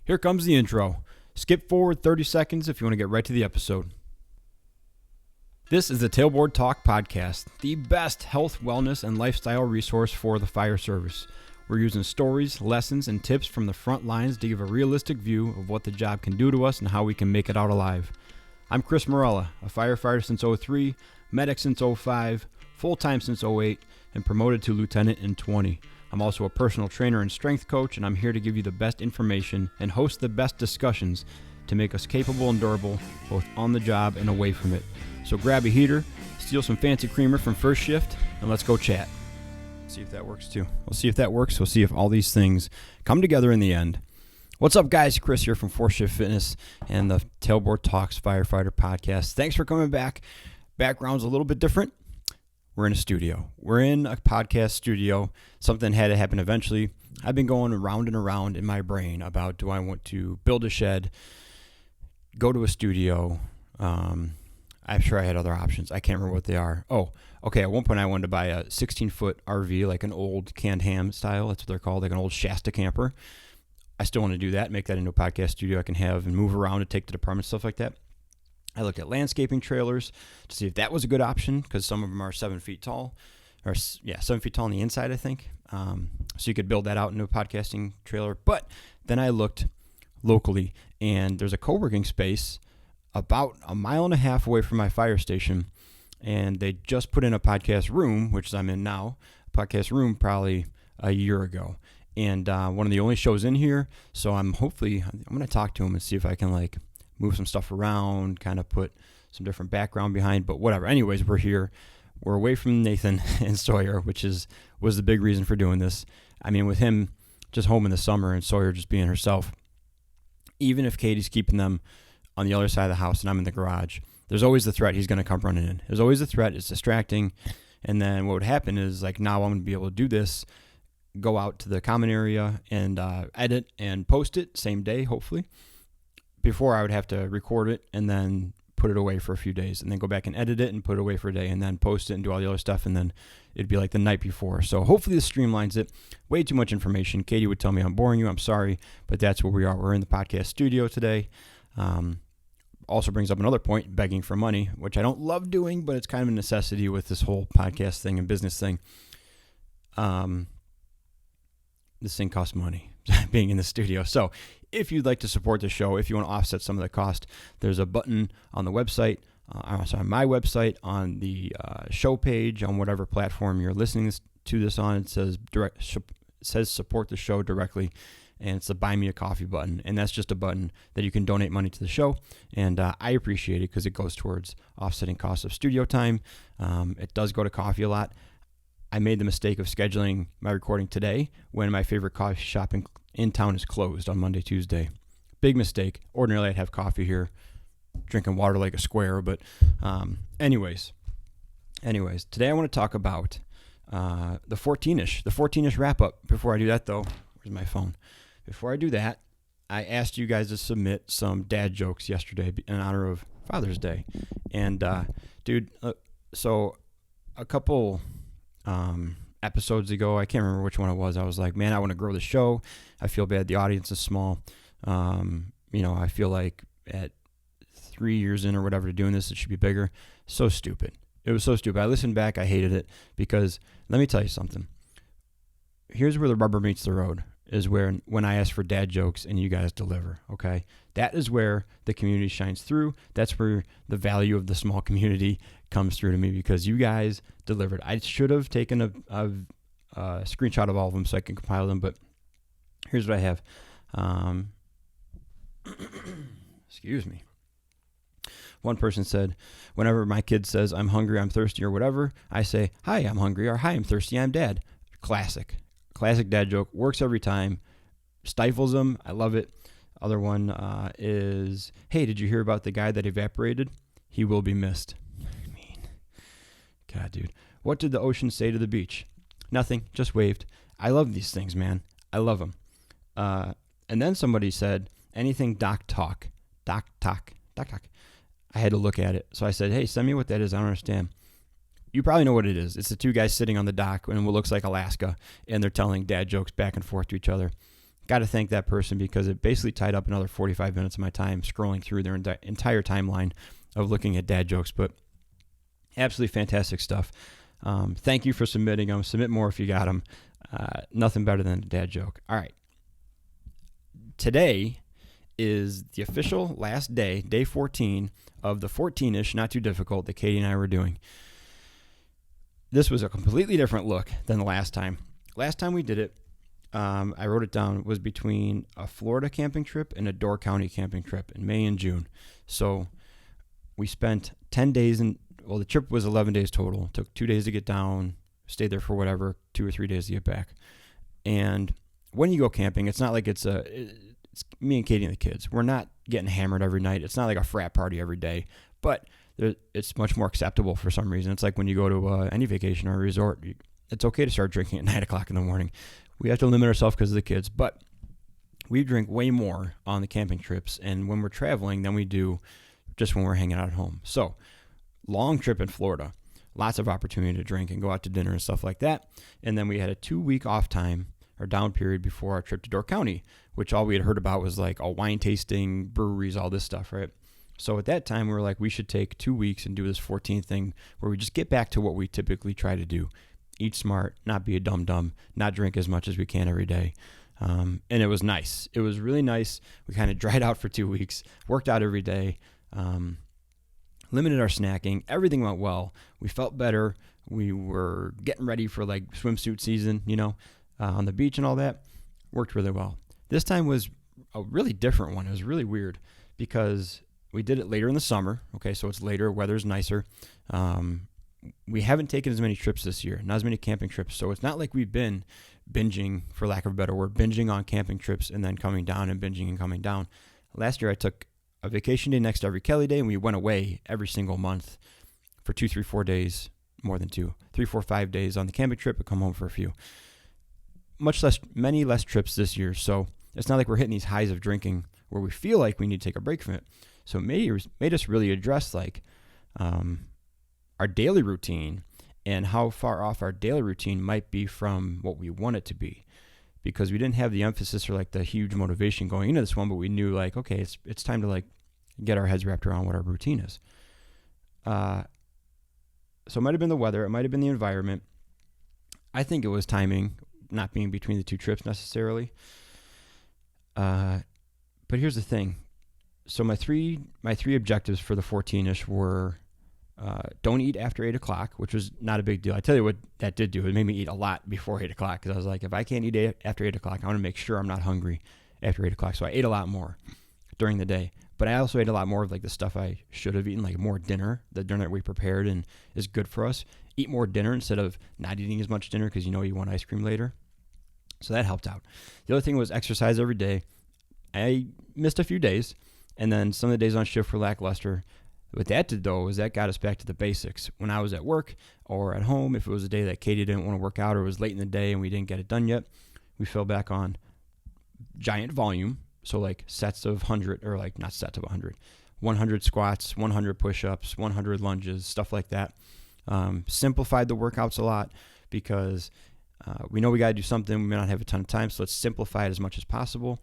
Here comes the intro. Skip forward 30 seconds if you want to get right to the episode. This is the Tailboard Talk podcast, the best health, wellness, and lifestyle resource for the fire service. We're using stories, lessons, and tips from the front lines to give a realistic view of what the job can do to us and how we can make it out alive. I'm Chris Morella, a firefighter since 03, medic since 05, full-time since 08, and promoted to lieutenant in 20. I'm also a personal trainer and strength coach, and I'm here to give you the best information and host the best discussions to make us capable and durable, both on the job and away from it. So grab a heater, steal some fancy creamer from First Shift, and let's go chat. See if that works too. We'll see if that works. We'll see if all these things come together in the end. What's up, guys? Chris here from First Shift Fitness and the Tailboard Talks Firefighter podcast. Thanks for coming back. Background's a little bit different. We're in a studio. We're in a podcast studio. Something had to happen eventually. I've been going around and around in my brain about, do I want to build a shed, go to a studio? I'm sure I had other options. I can't remember what they are. Oh, okay. At one point I wanted to buy a 16-foot RV, like an old canned ham style. That's what they're called, like an old Shasta camper. I still want to do that, make that into a podcast studio I can have and move around and take to the apartment, stuff like that. I looked at landscaping trailers to see if that was a good option, because some of them are 7 feet tall, 7 feet tall on the inside, I think. So you could build that out into a podcasting trailer. But then I looked locally, and there's a co-working space about a mile and a half away from my fire station, and they just put in a podcast room, which I'm in now, a podcast room probably a year ago. And one of the only shows in here, so I'm going to talk to him and see if I can move some stuff around, kind of put some different background behind, but whatever. Anyways, we're here. We're away from Nathan and Sawyer, which was the big reason for doing this. I mean, with him just home in the summer and Sawyer just being herself, even if Katie's keeping them on the other side of the house and I'm in the garage, there's always the threat he's going to come running in. There's always the threat. It's distracting. And then what would happen is, now I'm going to be able to do this, go out to the common area and edit and post it same day, hopefully. Before I would have to record it and then put it away for a few days and then go back and edit it and put it away for a day and then post it and do all the other stuff, and then it'd be like the night before. So hopefully this streamlines it. Way too much information. Katie would tell me I'm boring you. I'm sorry, but that's where we are. We're in the podcast studio today. Also brings up another point, begging for money, which I don't love doing, but it's kind of a necessity with this whole podcast thing and business thing. This thing costs money, being in the studio. So if you'd like to support the show, if you want to offset some of the cost, there's a button on the website, on my website, on the show page, on whatever platform you're listening to this on. It says support the show directly, and it's the Buy Me a Coffee button. And that's just a button that you can donate money to the show. And I appreciate it because it goes towards offsetting costs of studio time. It does go to coffee a lot. I made the mistake of scheduling my recording today when my favorite coffee shop in town is closed on Monday, Tuesday. Big mistake. Ordinarily, I'd have coffee here, drinking water like a square. But anyways, today I want to talk about the 14-ish wrap-up. Before I do that, though, where's my phone? Before I do that, I asked you guys to submit some dad jokes yesterday in honor of Father's Day. And, so a couple episodes ago, I can't remember which one it was, I was like, man, I want to grow the show. I feel bad the audience is small. I feel like at 3 years in or whatever to doing this, it should be bigger. So stupid. It was so stupid. I listened back. I hated it because let me tell you something. Here's where the rubber meets the road, is when I ask for dad jokes and you guys deliver, okay? That is where the community shines through. That's where the value of the small community comes through to me, because you guys delivered. I should have taken a screenshot of all of them so I can compile them, but here's what I have. Excuse me. One person said, whenever my kid says, I'm hungry, I'm thirsty, or whatever, I say, hi, I'm hungry, or hi, I'm thirsty, I'm dad. Classic dad joke. Works every time. Stifles them. I love it. Other one is, hey, did you hear about the guy that evaporated? He will be missed. I mean, God, dude. What did the ocean say to the beach? Nothing. Just waved. I love these things, man. I love them. And then somebody said, anything dock talk. Dock talk. I had to look at it. So I said, hey, send me what that is. I don't understand. You probably know what it is. It's the two guys sitting on the dock in what looks like Alaska, and they're telling dad jokes back and forth to each other. got to thank that person because it basically tied up another 45 minutes of my time scrolling through their entire timeline of looking at dad jokes. But absolutely fantastic stuff. Thank you for submitting them. Submit more if you got them. Nothing better than a dad joke. All right. Today is the official last day, day 14 of the 14-ish, not too difficult, that Katie and I were doing. This was a completely different look than the last time. Last time we did it, I wrote it down, was between a Florida camping trip and a Door County camping trip in May and June. So we spent 10 days the trip was 11 days total. Took 2 days to get down, stayed there for whatever, 2 or 3 days to get back. And when you go camping, it's not like it's me and Katie and the kids. We're not getting hammered every night. It's not like a frat party every day, but it's much more acceptable for some reason. It's like when you go to any vacation or a resort, it's okay to start drinking at 9 o'clock in the morning. We have to limit ourselves because of the kids, but we drink way more on the camping trips and when we're traveling than we do just when we're hanging out at home. So long trip in Florida, lots of opportunity to drink and go out to dinner and stuff like that. And then we had a 2-week off time or down period before our trip to Door County, which all we had heard about was like a wine tasting, breweries, all this stuff, right? So at that time, we were like, we should take 2 weeks and do this 14th thing where we just get back to what we typically try to do. Eat smart, not be a dum-dum, not drink as much as we can every day. And it was nice. It was really nice. We kind of dried out for 2 weeks, worked out every day, limited our snacking. Everything went well. We felt better. We were getting ready for like swimsuit season, on the beach and all that. Worked really well. This time was a really different one. It was really weird because we did it later in the summer. Okay, so it's later, weather's nicer. We haven't taken as many trips this year, not as many camping trips. So it's not like we've been binging, for lack of a better word, binging on camping trips and then coming down and binging and coming down. Last year I took a vacation day next to every Kelly day and we went away every single month for 2, 3, 4 days, more than 2, 3, 4, 5 days on the camping trip and come home for a few. Many less trips this year. So it's not like we're hitting these highs of drinking where we feel like we need to take a break from it. So it made us really address like our daily routine and how far off our daily routine might be from what we want it to be, because we didn't have the emphasis or like the huge motivation going into this one, but we knew like, okay, it's time to like get our heads wrapped around what our routine is. So it might have been the weather, it might have been the environment. I think it was timing, not being between the two trips necessarily. But here's the thing. So my three objectives for the 14-ish were don't eat after 8 o'clock, which was not a big deal. I tell you what that did do. It made me eat a lot before 8 o'clock because I was like, if I can't eat after 8 o'clock, I want to make sure I'm not hungry after 8 o'clock. So I ate a lot more during the day. But I also ate a lot more of like the stuff I should have eaten, like more dinner, the dinner that we prepared and is good for us. Eat more dinner instead of not eating as much dinner because you want ice cream later. So that helped out. The other thing was exercise every day. I missed a few days, and then some of the days on shift were lackluster. What that did, though, was that got us back to the basics. When I was at work or at home, if it was a day that Katie didn't want to work out or it was late in the day and we didn't get it done yet, we fell back on giant volume. So like sets of 100, or like not sets of 100, 100 squats, 100 push-ups, 100 lunges, stuff like that. Simplified the workouts a lot because we know we got to do something. We may not have a ton of time, so let's simplify it as much as possible.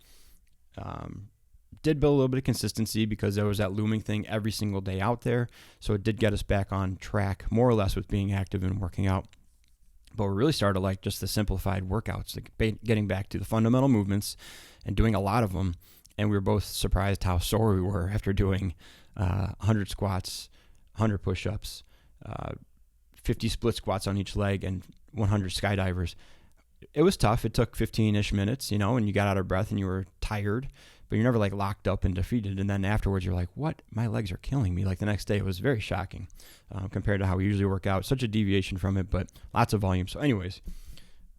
Did build a little bit of consistency because there was that looming thing every single day out there. So it did get us back on track, more or less, with being active and working out. But we really started like just the simplified workouts, like getting back to the fundamental movements and doing a lot of them. And we were both surprised how sore we were after doing 100 squats, 100 push-ups, 50 split squats on each leg, and 100 skydivers. It was tough. It took 15-ish minutes, and you got out of breath and you were tired, but you're never like locked up and defeated. And then afterwards you're like, what? My legs are killing me. Like the next day it was very shocking compared to how we usually work out. Such a deviation from it, but lots of volume. So anyways,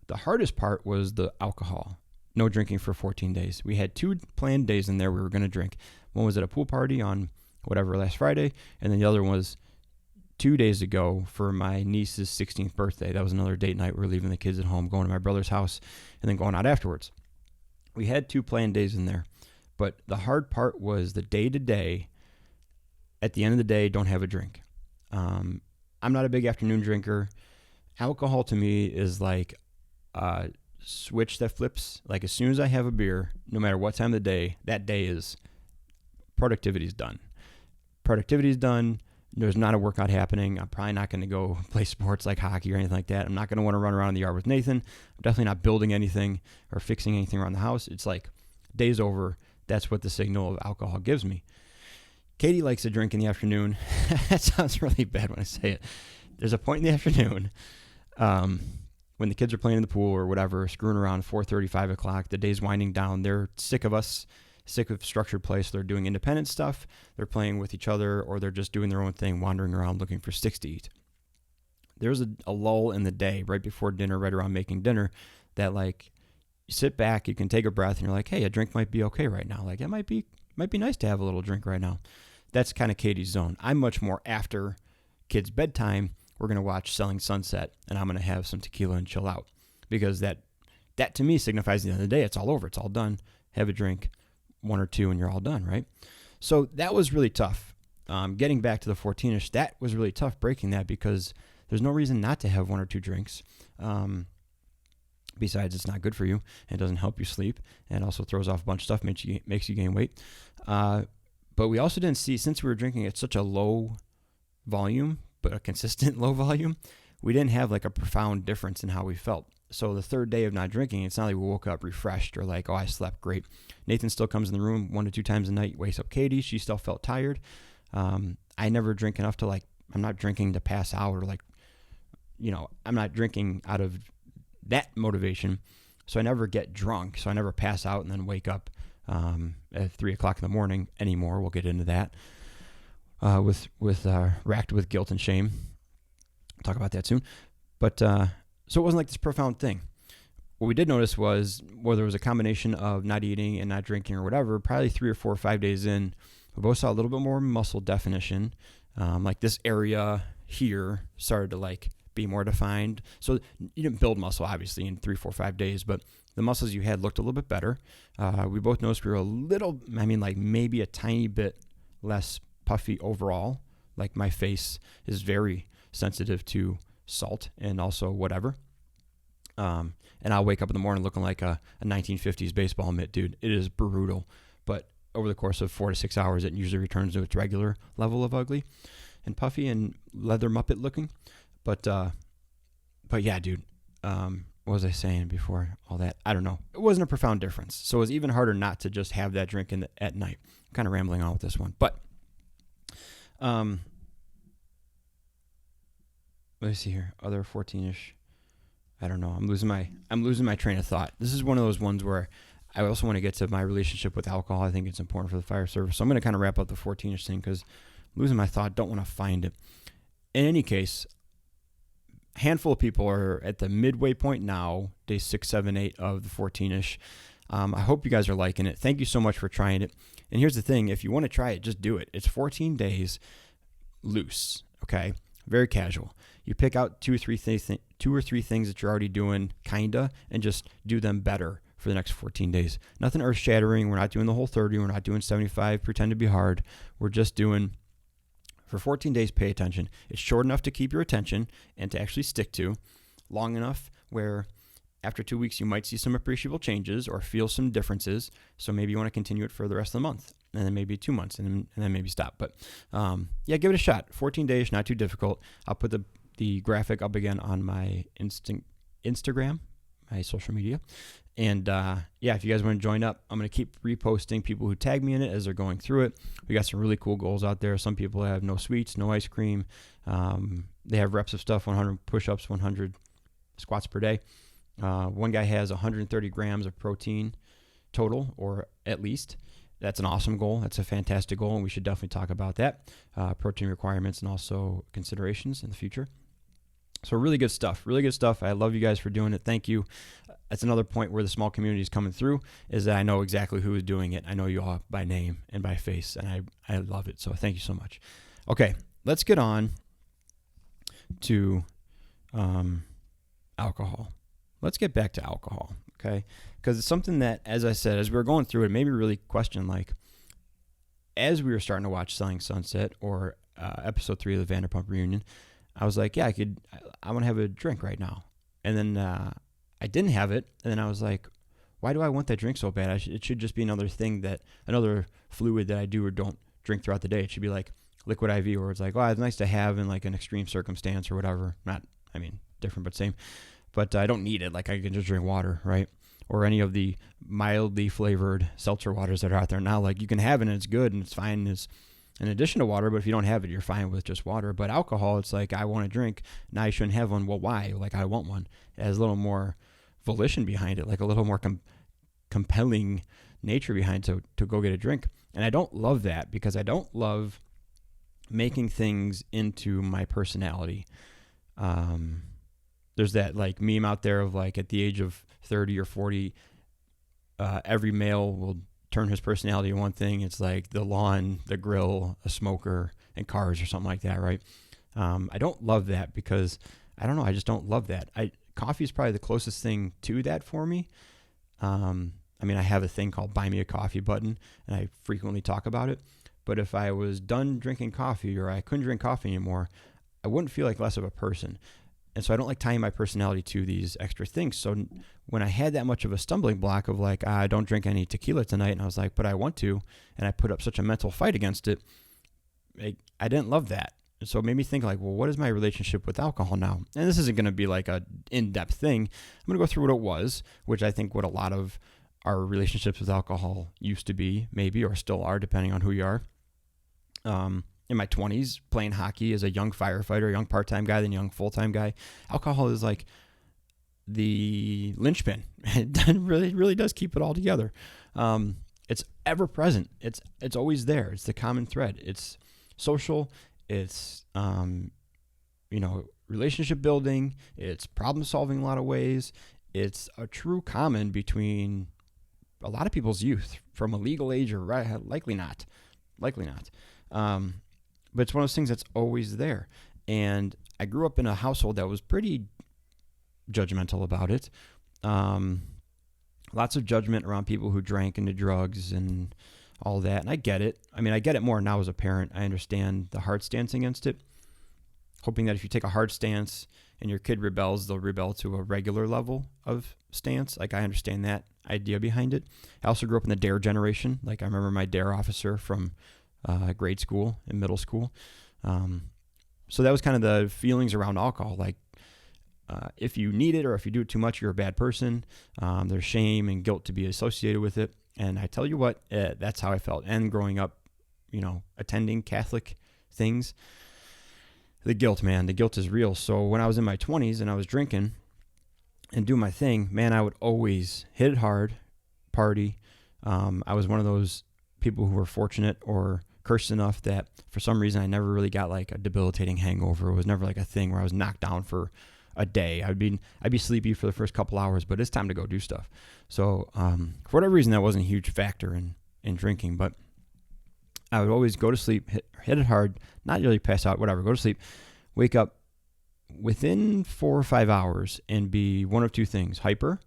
the hardest part was the alcohol. No drinking for 14 days. We had 2 planned days in there we were going to drink. One was at a pool party on last Friday, and then the other one was 2 days ago for my niece's 16th birthday. That was another date night. We were leaving the kids at home, going to my brother's house, and then going out afterwards. We had 2 planned days in there, but the hard part was the day-to-day. At the end of the day, don't have a drink. I'm not a big afternoon drinker. Alcohol to me is like switch that flips. Like as soon as I have a beer, no matter what time of the day, that day is productivity's done. Productivity's done. There's not a workout happening. I'm probably not going to go play sports like hockey or anything like that. I'm not going to want to run around in the yard with Nathan. I'm definitely not building anything or fixing anything around the house. It's like day's over. That's what the signal of alcohol gives me. Katie likes to drink in the afternoon. That sounds really bad when I say it. There's a point in the afternoon when the kids are playing in the pool or whatever, screwing around 4:30, 5 o'clock. The day's winding down. They're sick of us. Sick of structured play, so they're doing independent stuff, they're playing with each other, or they're just doing their own thing, wandering around looking for sticks to eat. There's a lull in the day right before dinner, right around making dinner, that like you sit back, you can take a breath, and you're like, hey, a drink might be okay right now. Like it might be nice to have a little drink right now. That's kind of Katie's zone. I'm much more after kids' bedtime. We're going to watch Selling Sunset, and I'm going to have some tequila and chill out, because that to me signifies the end of the day, it's all over, it's all done. Have a drink, 1 or 2, and you're all done, right? So that was really tough. Getting back to the 14-ish, that was really tough breaking that, because there's no reason not to have 1 or 2 drinks. Besides, it's not good for you. It doesn't help you sleep, and also throws off a bunch of stuff, makes you gain weight. But we also didn't see, since we were drinking at such a low volume, but a consistent low volume, we didn't have like a profound difference in how we felt. So the third day of not drinking, it's not like we woke up refreshed or like, oh, I slept great. Nathan still comes in the room 1 to 2 times a night, wakes up Katie. She still felt tired. I never drink enough to like, I'm not drinking to pass out or like, I'm not drinking out of that motivation. So I never get drunk. So I never pass out and then wake up at 3 o'clock in the morning anymore. We'll get into that racked with guilt and shame. I'll talk about that soon. But so it wasn't like this profound thing. What we did notice was, whether it was a combination of not eating and not drinking or whatever, probably 3 or 4 or 5 days in, we both saw a little bit more muscle definition. Like this area here started to like be more defined. So you didn't build muscle obviously in 3, 4, 5 days, but the muscles you had looked a little bit better. We both noticed we were like maybe a tiny bit less puffy overall. Like my face is very sensitive to salt and also whatever. And I'll wake up in the morning looking like a 1950s baseball mitt, dude. It is brutal. But over the course of 4 to 6 hours, it usually returns to its regular level of ugly and puffy and leather muppet looking. But yeah, dude. What was I saying before all that? I don't know. It wasn't a profound difference. So it was even harder not to just have that drink at night. I'm kind of rambling on with this one. But let me see here. Other 14-ish. I don't know. I'm losing my train of thought. This is one of those ones where I also want to get to my relationship with alcohol. I think it's important for the fire service. So I'm going to kind of wrap up the 14-ish thing because losing my thought, don't want to find it. In any case, a handful of people are at the midway point now, day 6, 7, 8 of the 14-ish. I hope you guys are liking it. Thank you so much for trying it. And here's the thing. If you want to try it, just do it. It's 14 days loose, okay? Very casual. You pick out 2 or 3 things that you're already doing, kinda, and just do them better for the next 14 days. Nothing earth-shattering. We're not doing the whole 30. We're not doing 75. Pretend to be hard. We're just doing, for 14 days, pay attention. It's short enough to keep your attention and to actually stick to, long enough where after 2 weeks you might see some appreciable changes or feel some differences. So maybe you want to continue it for the rest of the month, and then maybe 2 months, and then maybe stop. But yeah, give it a shot. 14 days, not too difficult. I'll put the graphic up again on my Instagram, my social media. And yeah, if you guys want to join up, I'm going to keep reposting people who tag me in it as they're going through it. We got some really cool goals out there. Some people have no sweets, no ice cream. They have reps of stuff, 100 push-ups, 100 squats per day. One guy has 130 grams of protein total, or at least. That's an awesome goal. That's a fantastic goal, and we should definitely talk about that. Protein requirements and also considerations in the future. So really good stuff. Really good stuff. I love you guys for doing it. Thank you. That's another point where the small community is coming through, is that I know exactly who is doing it. I know you all by name and by face, and I love it. So thank you so much. Okay, let's get on to alcohol. Let's get back to alcohol, okay? Because it's something that, as I said, as we were going through it, made me really question, like, as we were starting to watch Selling Sunset or episode 3 of the Vanderpump Reunion, I was like, yeah, I want to have a drink right now. And then I didn't have it, and then I was like, why do I want that drink so bad? It should just be another fluid that I do or don't drink throughout the day. It should be like liquid IV, where it's like, oh, it's nice to have in like an extreme circumstance or whatever. Different but same. But I don't need it. Like I can just drink water, right? Or any of the mildly flavored seltzer waters that are out there now. Like you can have it and it's good and it's fine as an addition to water, but if you don't have it, you're fine with just water. But alcohol, it's like, I want a drink. Now I shouldn't have one. Well, why? Like I want one. It has a little more volition behind it, like a little more compelling nature behind to go get a drink. And I don't love that because I don't love making things into my personality. There's that like meme out there of like at the age of 30 or 40, every male will turn his personality to one thing. It's like the lawn, the grill, a smoker, and cars or something like that, right? I don't love that because I don't know. I just don't love that. Coffee is probably the closest thing to that for me. I have a thing called Buy Me a Coffee button, and I frequently talk about it. But if I was done drinking coffee or I couldn't drink coffee anymore, I wouldn't feel like less of a person. And so I don't like tying my personality to these extra things. So when I had that much of a stumbling block of like, I don't drink any tequila tonight, and I was like, but I want to, and I put up such a mental fight against it, I didn't love that. And so it made me think like, well, what is my relationship with alcohol now? And this isn't going to be like a in-depth thing. I'm going to go through what it was, which I think what a lot of our relationships with alcohol used to be, maybe, or still are, depending on who you are. In my 20s, playing hockey as a young firefighter, a young part-time guy, then young full-time guy, alcohol is like the linchpin. It really does keep it all together. It's ever present. It's always there. It's the common thread. It's social. It's relationship building. It's problem solving in a lot of ways. It's a true common between a lot of people's youth from a legal age or likely not. But it's one of those things that's always there. And I grew up in a household that was pretty judgmental about it. Lots of judgment around people who drank and did drugs and all that. And I get it. I get it more now as a parent. I understand the hard stance against it. Hoping that if you take a hard stance and your kid rebels, they'll rebel to a regular level of stance. Like I understand that idea behind it. I also grew up in the DARE generation. Like I remember my DARE officer from grade school and middle school. So that was kind of the feelings around alcohol. Like if you need it or if you do it too much, you're a bad person. There's shame and guilt to be associated with it. And I tell you what, that's how I felt. And growing up, attending Catholic things, the guilt is real. So when I was in my 20s and I was drinking and doing my thing, man, I would always hit it hard, party. I was one of those people who were fortunate or cursed enough that for some reason I never really got like a debilitating hangover. It was never like a thing where I was knocked down for a day. I'd be sleepy for the first couple hours, but it's time to go do stuff. So for whatever reason, that wasn't a huge factor in drinking, but I would always go to sleep, hit it hard, not really pass out, whatever, go to sleep, wake up within 4 or 5 hours and be one of two things, hyper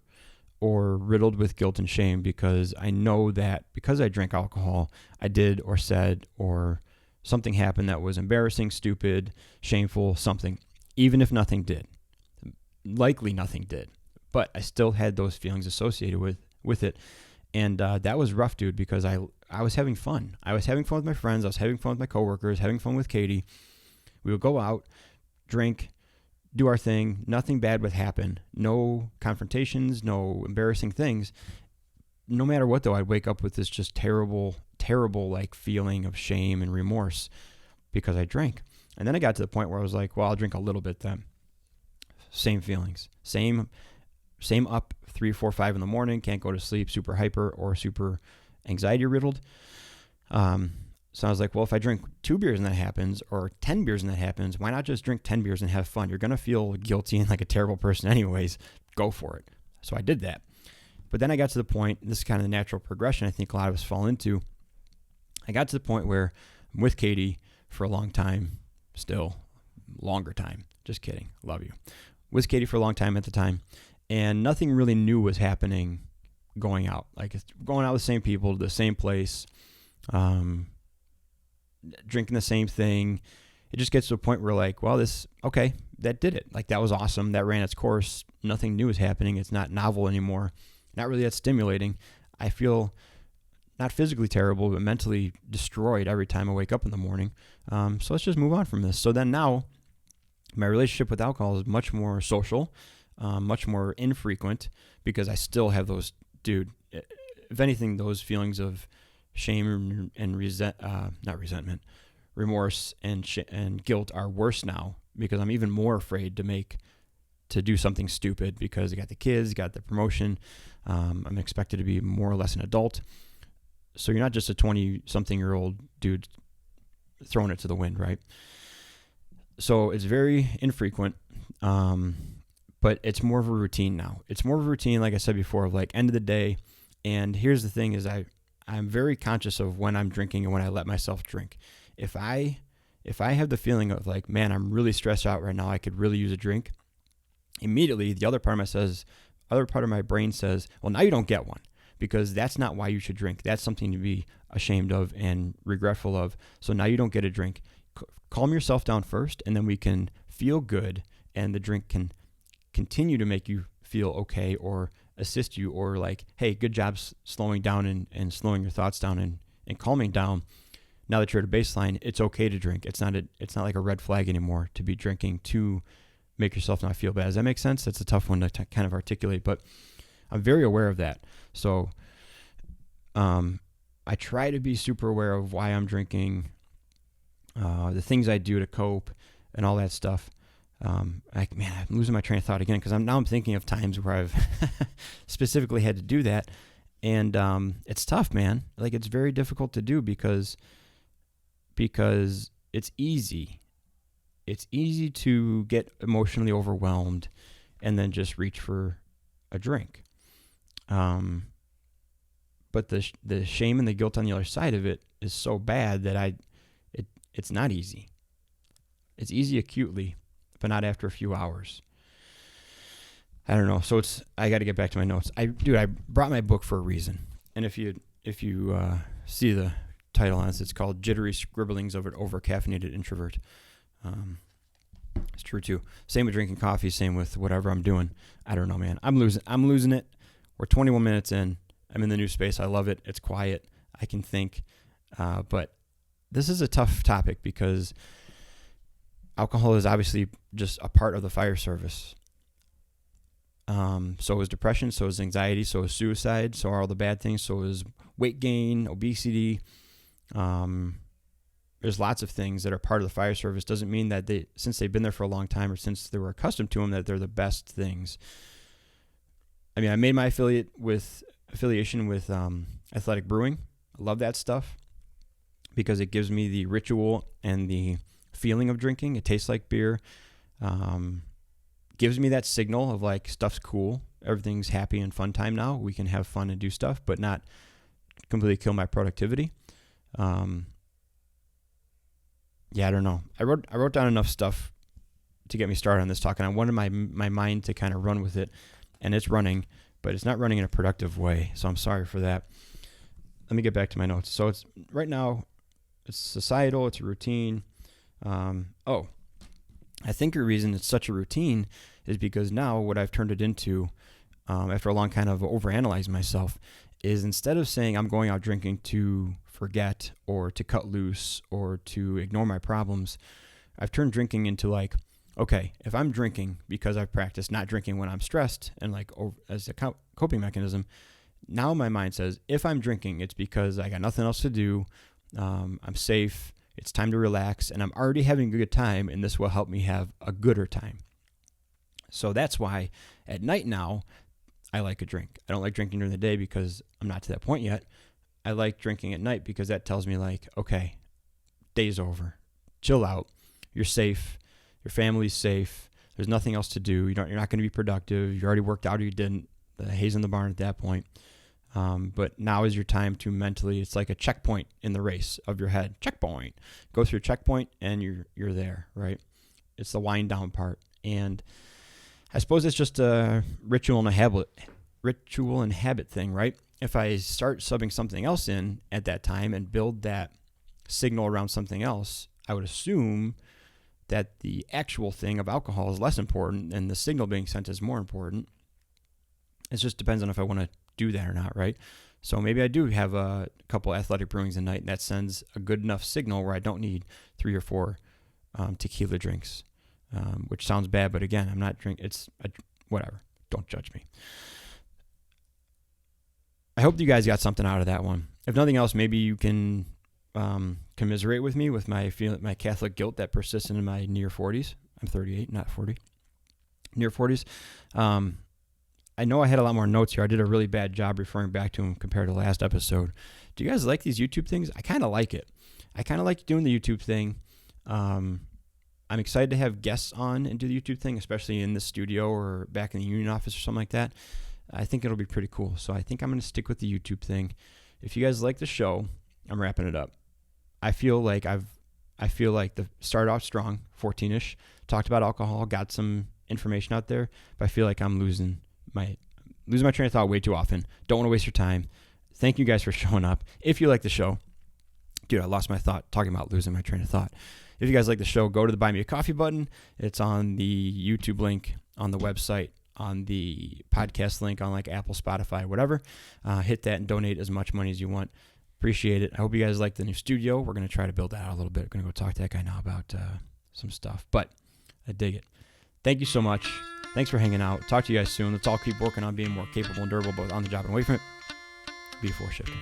or riddled with guilt and shame, because I know that because I drank alcohol, I did or said or something happened that was embarrassing, stupid, shameful, something, even if nothing did. Likely nothing did, but I still had those feelings associated with it. And that was rough, dude, because I was having fun. I was having fun with my friends. I was having fun with my coworkers, having fun with Katie. We would go out, drink, do our thing. Nothing bad would happen. No confrontations, no embarrassing things. No matter what, though, I'd wake up with this just terrible, terrible like feeling of shame and remorse because I drank. And then I got to the point where I was like, well, I'll drink a little bit then. Same feelings. Same up 3, 4, 5 in the morning. Can't go to sleep, super hyper or super anxiety riddled. So I was like, well, if I drink 2 beers and that happens, or 10 beers and that happens, why not just drink 10 beers and have fun? You're going to feel guilty and like a terrible person anyways. Go for it. So I did that. But then I got to the point, this is kind of the natural progression I think a lot of us fall into. I got to the point where I'm with Katie for a long time, still longer time. Just kidding. Love you. With Katie for a long time at the time. And nothing really new was happening going out. Like going out with the same people, the same place, drinking the same thing, it just gets to a point where like, well, okay, that did it. Like that was awesome. That ran its course. Nothing new is happening. It's not novel anymore. Not really that stimulating. I feel not physically terrible, but mentally destroyed every time I wake up in the morning. So let's just move on from this. So then now my relationship with alcohol is much more social, much more infrequent, because I still have those, if anything, those feelings of shame and remorse and guilt are worse now, because I'm even more afraid to do something stupid, because I got the kids, got the promotion. I'm expected to be more or less an adult. So you're not just a 20-something-year-old dude throwing it to the wind, right? So it's very infrequent, but it's more of a routine now. It's more of a routine, like I said before, of like end of the day. And here's the thing is I'm very conscious of when I'm drinking and when I let myself drink. If I have the feeling of like, man, I'm really stressed out right now, I could really use a drink, immediately the other part of my brain says, well, now you don't get one, because that's not why you should drink. That's something to be ashamed of and regretful of. So now you don't get a drink. Calm yourself down first, and then we can feel good, and the drink can continue to make you feel okay or assist you, or like, hey, good job slowing down and slowing your thoughts down and calming down. Now that you're at a baseline, it's okay to drink. It's not like a red flag anymore to be drinking to make yourself not feel bad. Does that make sense? That's a tough one to kind of articulate, but I'm very aware of that. So I try to be super aware of why I'm drinking, the things I do to cope, and all that stuff. I'm losing my train of thought again, because I'm thinking of times where I've specifically had to do that, and it's tough, man. Like it's very difficult to do because it's easy. It's easy to get emotionally overwhelmed and then just reach for a drink. But the shame and the guilt on the other side of it is so bad that it's not easy. It's easy acutely, but not after a few hours. I don't know. So I got to get back to my notes. I brought my book for a reason. And if you see the title on it, it's called Jittery Scribblings of an Over-Caffeinated Introvert. It's true too. Same with drinking coffee. Same with whatever I'm doing. I don't know, man. I'm losing it. We're 21 minutes in. I'm in the new space. I love it. It's quiet. I can think. But this is a tough topic because alcohol is obviously just a part of the fire service. So is depression. So is anxiety. So is suicide. So are all the bad things. So is weight gain, obesity. There's lots of things that are part of the fire service. Doesn't mean that since they've been there for a long time or since they were accustomed to them, that they're the best things. I mean, I made my affiliation with Athletic Brewing. I love that stuff because it gives me the ritual and the feeling of drinking. It tastes like beer. Gives me that signal of like stuff's cool. Everything's happy and fun time now. We can have fun and do stuff, but not completely kill my productivity. Yeah, I don't know. I wrote down enough stuff to get me started on this talk, and I wanted my mind to kind of run with it, and it's running, but it's not running in a productive way, so I'm sorry for that. Let me get back to my notes. So it's right now, it's societal, it's a routine. I think the reason it's such a routine is because now what I've turned it into, after a long kind of overanalyzing myself, is instead of saying I'm going out drinking to forget or to cut loose or to ignore my problems, I've turned drinking into like, okay, if I'm drinking because I've practiced not drinking when I'm stressed and like as a coping mechanism, now my mind says if I'm drinking, it's because I got nothing else to do, I'm safe, it's time to relax, and I'm already having a good time, and this will help me have a gooder time. So that's why at night now, I like a drink. I don't like drinking during the day because I'm not to that point yet. I like drinking at night because that tells me like, okay, day's over. Chill out. You're safe. Your family's safe. There's nothing else to do. You're not going to be productive. You already worked out or you didn't. The hay's in the barn at that point. But now is your time to mentally, it's like a checkpoint in the race of your head. Checkpoint. Go through a checkpoint and you're there, right? It's the wind down part. And I suppose it's just a ritual and habit thing, right? If I start subbing something else in at that time and build that signal around something else, I would assume that the actual thing of alcohol is less important and the signal being sent is more important. It just depends on if I want to do that or not, right? So maybe I do have a couple athletic brewings a night, and that sends a good enough signal where I don't need 3 or 4 tequila drinks, which sounds bad, but again, I'm not drinking. Whatever. Don't judge me. I hope you guys got something out of that one. If nothing else, maybe you can commiserate with me with my Catholic guilt that persists in my near 40s. I'm 38, not 40. Near 40s. I know I had a lot more notes here. I did a really bad job referring back to them compared to the last episode. Do you guys like these YouTube things? I kind of like it. I kind of like doing the YouTube thing. I'm excited to have guests on and do the YouTube thing, especially in the studio or back in the union office or something like that. I think it'll be pretty cool. So I think I'm going to stick with the YouTube thing. If you guys like the show, I'm wrapping it up. I feel like the started off strong, 14-ish, talked about alcohol, got some information out there, but I feel like I'm losing my train of thought way too often. Don't want to waste your time. Thank you guys for showing up. If you like the show, dude, I lost my thought talking about losing my train of thought. If you guys like the show, go to the Buy Me a Coffee button. It's on the YouTube link, on the website, on the podcast link on like Apple, Spotify, whatever. Hit that and donate as much money as you want. Appreciate it. I hope you guys like the new studio. We're going to try to build that out a little bit. We're going to go talk to that guy now about some stuff, but I dig it. Thank you so much. Thanks for hanging out. Talk to you guys soon. Let's all keep working on being more capable and durable, both on the job and away from it. Be a force shifter.